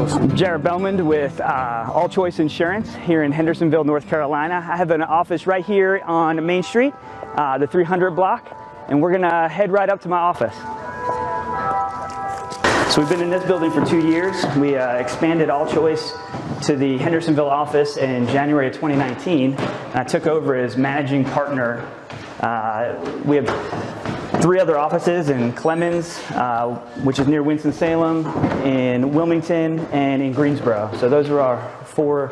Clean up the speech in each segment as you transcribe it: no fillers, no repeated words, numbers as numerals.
I'm Jared Bellmond with All Choice Insurance here in Hendersonville, North Carolina. I have an office right here on Main Street, the 300 block, and we're gonna head right up to my office. So we've been in this building for 2 years. We expanded All Choice to the Hendersonville office in January of 2019. And I took over as managing partner. We have 3 other offices in Clemens, which is near Winston-Salem, in Wilmington, and in Greensboro. So those are our four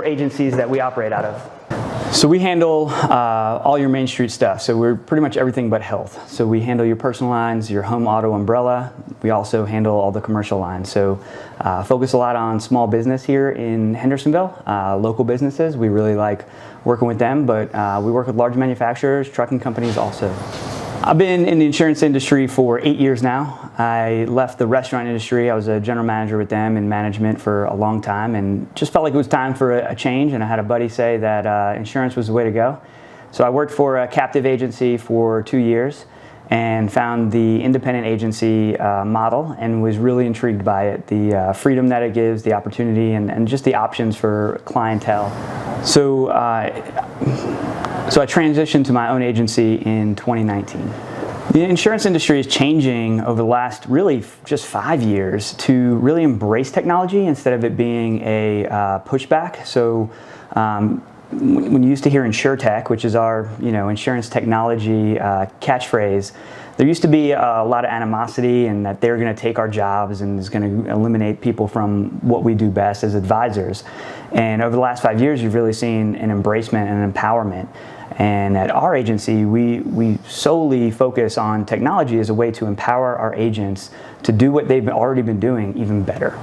agencies that we operate out of. So we handle all your Main Street stuff. So we're pretty much everything but health. So we handle your personal lines, your home, auto, umbrella. We also handle all the commercial lines. So focus a lot on small business here in Hendersonville, local businesses. We really like working with them, but we work with large manufacturers, trucking companies also. I've been in the insurance industry for 8 years now. I left the restaurant industry. I was a general manager with them in management for a long time and just felt like it was time for a change, and I had a buddy say that insurance was the way to go. So I worked for a captive agency for 2 years and found the independent agency model and was really intrigued by it, the freedom that it gives, the opportunity, and just the options for clientele. So I transitioned to my own agency in 2019. The insurance industry is changing over the last really just 5 years to really embrace technology instead of it being a pushback. So when you used to hear InsurTech, which is our insurance technology catchphrase, there used to be a lot of animosity and that they're going to take our jobs and is going to eliminate people from what we do best as advisors. And over the last 5 years, you've really seen an embracement and an empowerment. And at our agency, we solely focus on technology as a way to empower our agents to do what they've already been doing even better.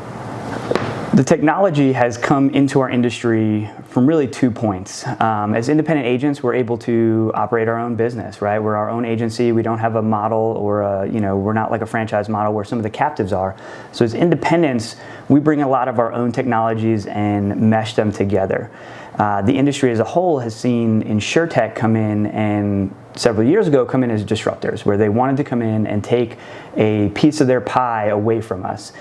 The technology has come into our industry from really 2 points. As independent agents, we're able to operate our own business, right? We're our own agency. We don't have a model or we're not like a franchise model where some of the captives are. So as independents, we bring a lot of our own technologies and mesh them together. The industry as a whole has seen InsurTech come in and several years ago come in as disruptors, where they wanted to come in and take a piece of their pie away from us.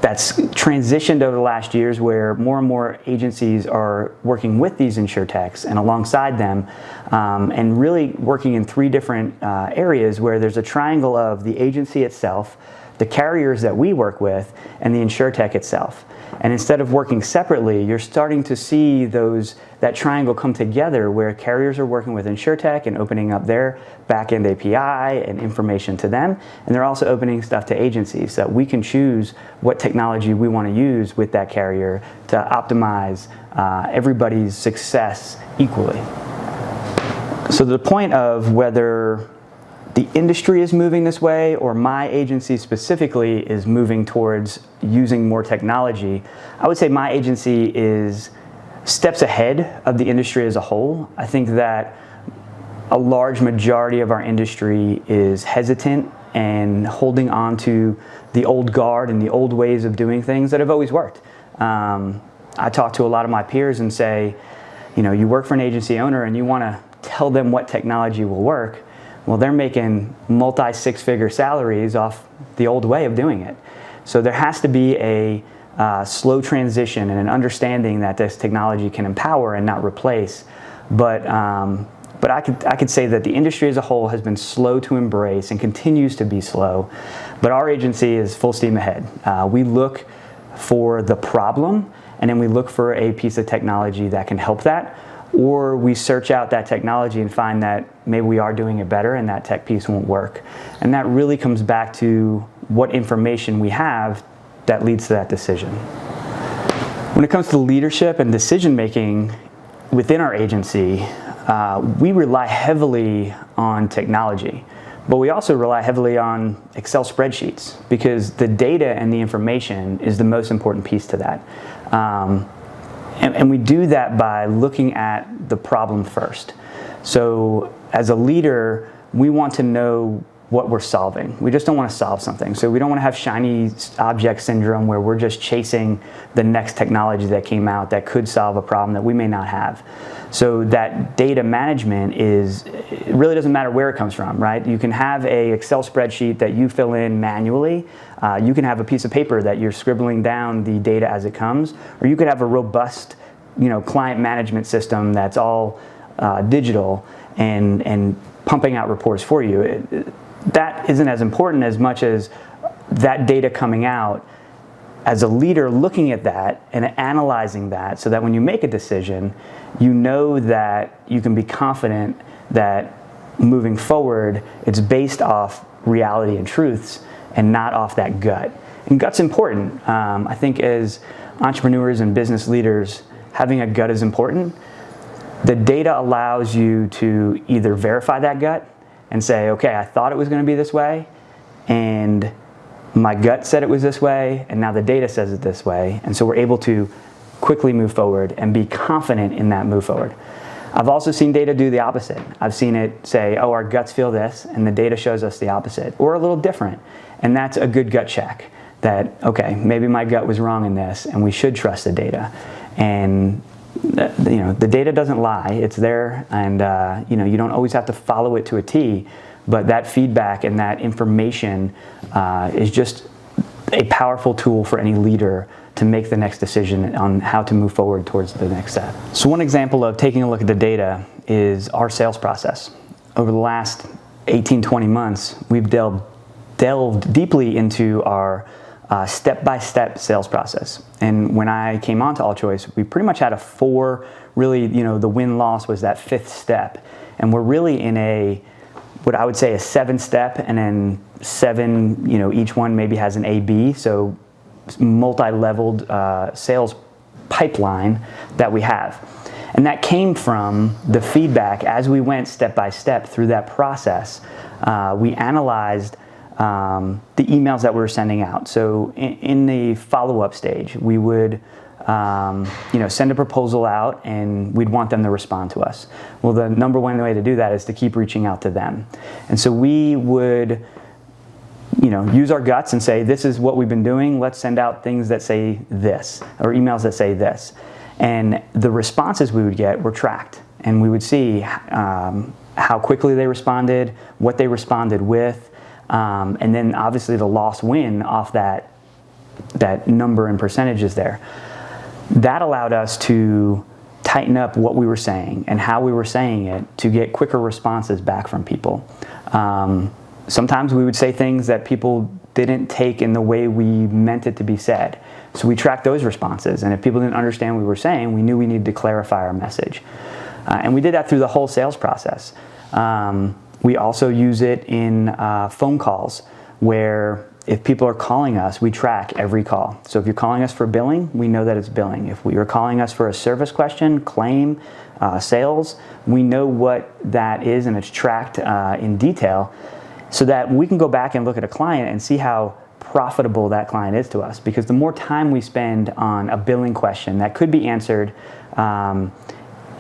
That's transitioned over the last years where more and more agencies are working with these InsurTechs and alongside them and really working in 3 different areas where there's a triangle of the agency itself, the carriers that we work with, and the InsurTech itself. And instead of working separately, you're starting to see that triangle come together where carriers are working with InsurTech and opening up their back-end API and information to them. And they're also opening stuff to agencies so that we can choose what technology we want to use with that carrier to optimize everybody's success equally. So the point of whether the industry is moving this way or my agency specifically is moving towards using more technology, I would say my agency is steps ahead of the industry as a whole. I think that a large majority of our industry is hesitant and holding on to the old guard and the old ways of doing things that have always worked. I talk to a lot of my peers and say, you work for an agency owner and you want to tell them what technology will work. Well, they're making multi-6-figure salaries off the old way of doing it. So there has to be a slow transition and an understanding that this technology can empower and not replace. But I could say that the industry as a whole has been slow to embrace and continues to be slow. But our agency is full steam ahead. We look for the problem, and then we look for a piece of technology that can help that. Or we search out that technology and find that maybe we are doing it better and that tech piece won't work. And that really comes back to what information we have that leads to that decision. When it comes to leadership and decision making within our agency, we rely heavily on technology, but we also rely heavily on Excel spreadsheets because the data and the information is the most important piece to that. And we do that by looking at the problem first. So as a leader, we want to know what we're solving. We just don't want to solve something. So we don't want to have shiny object syndrome where we're just chasing the next technology that came out that could solve a problem that we may not have. So that data management it really doesn't matter where it comes from, right? You can have a Excel spreadsheet that you fill in manually. You can have a piece of paper that you're scribbling down the data as it comes, or you could have a robust, client management system that's all digital and pumping out reports for you. That isn't as important as much as that data coming out as a leader, looking at that and analyzing that so that when you make a decision, you know that you can be confident that moving forward, it's based off reality and truths and not off that gut. And gut's important. I think as entrepreneurs and business leaders, having a gut is important. The data allows you to either verify that gut and say, okay, I thought it was going to be this way, and my gut said it was this way, and now the data says it this way, and so we're able to quickly move forward and be confident in that move forward. I've also seen data do the opposite. I've seen it say, oh, our guts feel this, and the data shows us the opposite, or a little different, and that's a good gut check that, okay, maybe my gut was wrong in this, and we should trust the data. And the data doesn't lie, it's there, and you don't always have to follow it to a T, but that feedback and that information is just a powerful tool for any leader to make the next decision on how to move forward towards the next step. So one example of taking a look at the data is our sales process. Over the last 18-20 months, we've delved deeply into our step-by-step sales process. And when I came onto AllChoice, we pretty much had a 4, really, the win-loss was that 5th step. And we're really in what I would say a 7-step, and then 7, each one maybe has an A-B, so multi-leveled sales pipeline that we have. And that came from the feedback as we went step by step through that process. We analyzed the emails that we were sending out. So in the follow-up stage, we would send a proposal out, and we'd want them to respond to us. Well, the number one way to do that is to keep reaching out to them. And so we would use our guts and say, this is what we've been doing, let's send out things that say this, or emails that say this. And the responses we would get were tracked, and we would see how quickly they responded, what they responded with, and then obviously the loss win off that number and percentages there. That allowed us to tighten up what we were saying and how we were saying it to get quicker responses back from people. Sometimes we would say things that people didn't take in the way we meant it to be said. So we tracked those responses, and if people didn't understand what we were saying, we knew we needed to clarify our message. And we did that through the whole sales process. We also use it in phone calls, where if people are calling us, we track every call. So if you're calling us for billing, we know that it's billing. If you're calling us for a service question, claim, sales, we know what that is, and it's tracked in detail, so that we can go back and look at a client and see how profitable that client is to us. Because the more time we spend on a billing question that could be answered in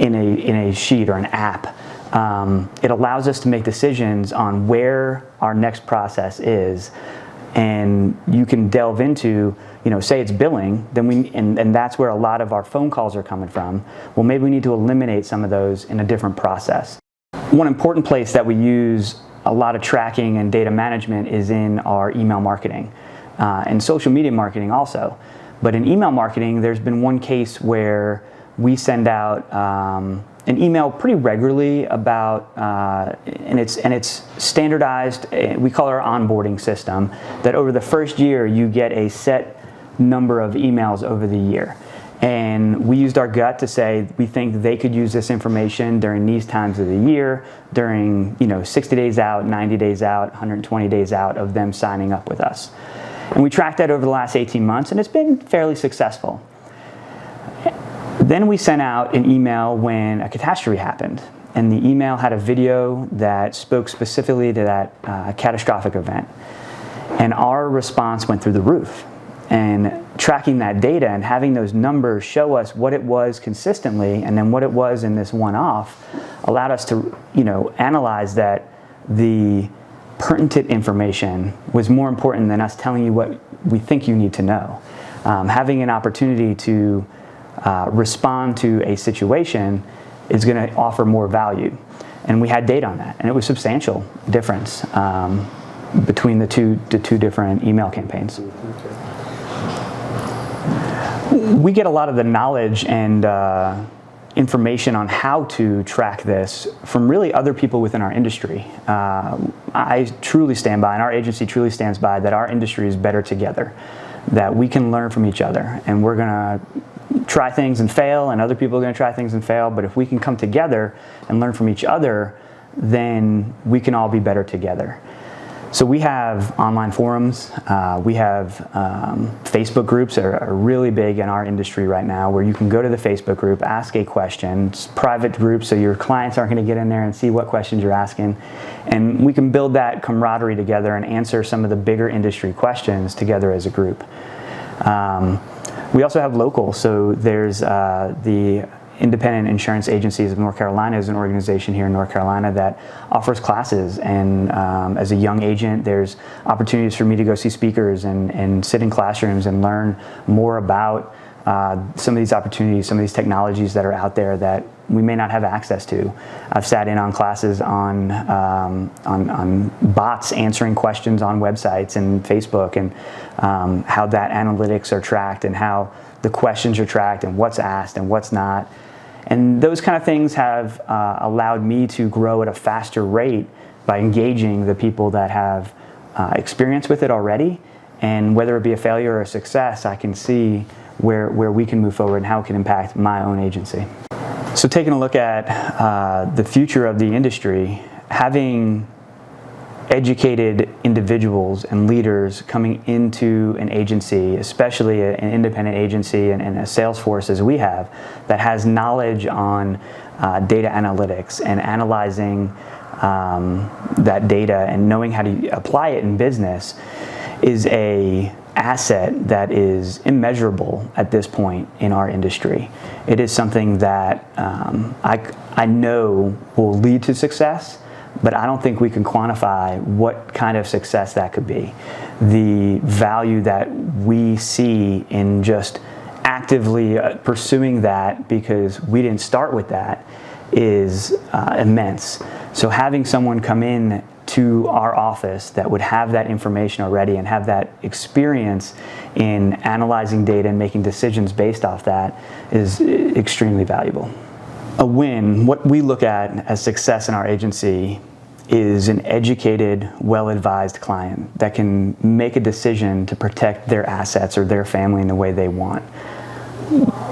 a sheet or an app, it allows us to make decisions on where our next process is. And you can delve into, say it's billing, then and that's where a lot of our phone calls are coming from. Well, maybe we need to eliminate some of those in a different process. One important place that we use a lot of tracking and data management is in our email marketing and social media marketing also. But in email marketing, there's been one case where we send out an email pretty regularly about, and it's standardized. We call it our onboarding system, that over the first year you get a set number of emails over the year. And we used our gut to say we think they could use this information during these times of the year, during 60 days out, 90 days out, 120 days out of them signing up with us. And we tracked that over the last 18 months, and it's been fairly successful. Then we sent out an email when a catastrophe happened, and the email had a video that spoke specifically to that catastrophic event. And our response went through the roof. And tracking that data and having those numbers show us what it was consistently and then what it was in this one-off allowed us to analyze that the pertinent information was more important than us telling you what we think you need to know. Having an opportunity to respond to a situation is going to offer more value. And we had data on that, and it was substantial difference between the two different email campaigns. We get a lot of the knowledge and information on how to track this from really other people within our industry. I truly stand by, and our agency truly stands by, that our industry is better together, that we can learn from each other, and we're going to try things and fail, and other people are going to try things and fail, but if we can come together and learn from each other, then we can all be better together. So we have online forums, we have Facebook groups are really big in our industry right now, where you can go to the Facebook group, ask a question. It's private group, so your clients aren't going to get in there and see what questions you're asking. And we can build that camaraderie together and answer some of the bigger industry questions together as a group. We also have local, so there's the Independent Insurance Agencies of North Carolina is an organization here in North Carolina that offers classes, and as a young agent there's opportunities for me to go see speakers and sit in classrooms and learn more about some of these opportunities, some of these technologies that are out there that we may not have access to. I've sat in on classes on bots answering questions on websites and Facebook, and how that analytics are tracked and how the questions are tracked and what's asked and what's not. And those kind of things have allowed me to grow at a faster rate by engaging the people that have experience with it already. And whether it be a failure or a success, I can see where we can move forward and how it can impact my own agency. So taking a look at the future of the industry, having educated individuals and leaders coming into an agency, especially an independent agency and a sales force as we have, that has knowledge on data analytics and analyzing that data and knowing how to apply it in business, is a asset that is immeasurable at this point in our industry. It is something that I know will lead to success, but I don't think we can quantify what kind of success that could be. The value that we see in just actively pursuing that, because we didn't start with that, is immense. So having someone come in to our office that would have that information already and have that experience in analyzing data and making decisions based off that is extremely valuable. A win, what we look at as success in our agency, is an educated, well-advised client that can make a decision to protect their assets or their family in the way they want.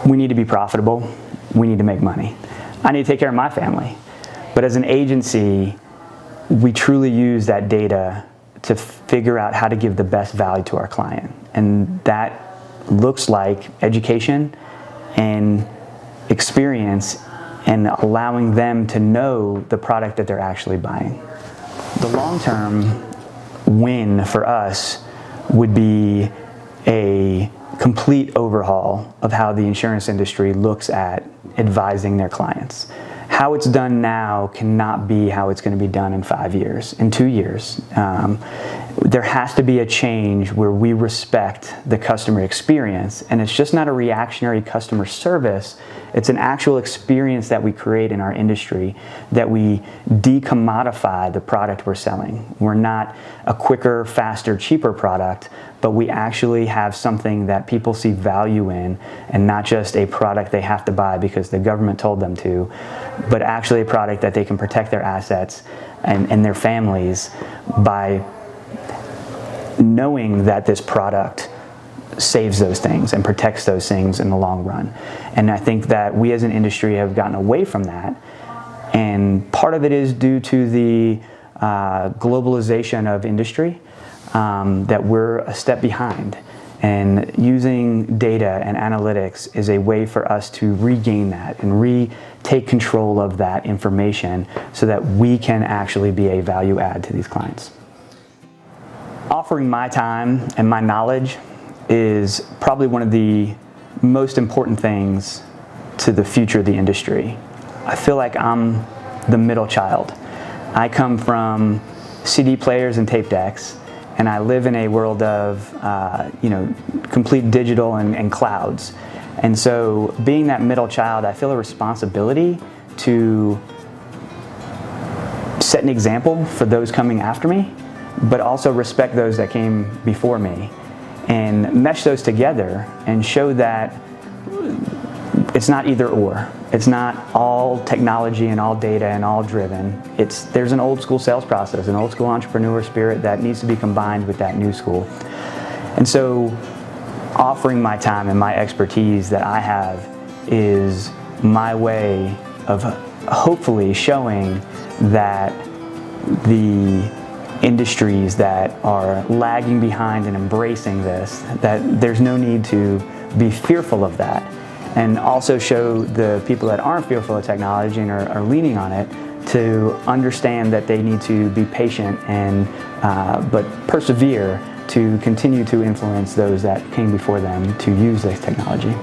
We need to be profitable. We need to make money. I need to take care of my family. But as an agency, we truly use that data to figure out how to give the best value to our client. And that looks like education and experience and allowing them to know the product that they're actually buying. The long-term win for us would be a complete overhaul of how the insurance industry looks at advising their clients. How it's done now cannot be how it's going to be done in 5 years, in 2 years. There has to be a change where we respect the customer experience, and it's just not a reactionary customer service. It's an actual experience that we create in our industry, that we decommodify the product we're selling. We're not a quicker, faster, cheaper product, but we actually have something that people see value in, and not just a product they have to buy because the government told them to, but actually a product that they can protect their assets and their families by knowing that this product saves those things and protects those things in the long run. And I think that we as an industry have gotten away from that, and part of it is due to the globalization of industry, that we're a step behind. And using data and analytics is a way for us to regain that and take control of that information so that we can actually be a value add to these clients. Offering my time and my knowledge is probably one of the most important things to the future of the industry. I feel like I'm the middle child. I come from CD players and tape decks, and I live in a world of complete digital and clouds. And so being that middle child, I feel a responsibility to set an example for those coming after me, but also respect those that came before me, and mesh those together and show that it's not either or. It's not all technology and all data and all driven. There's an old school sales process, an old school entrepreneur spirit that needs to be combined with that new school. And so offering my time and my expertise that I have is my way of hopefully showing that the industries that are lagging behind and embracing this, that there's no need to be fearful of that, and also show the people that aren't fearful of technology and are leaning on it to understand that they need to be patient and but persevere to continue to influence those that came before them to use this technology.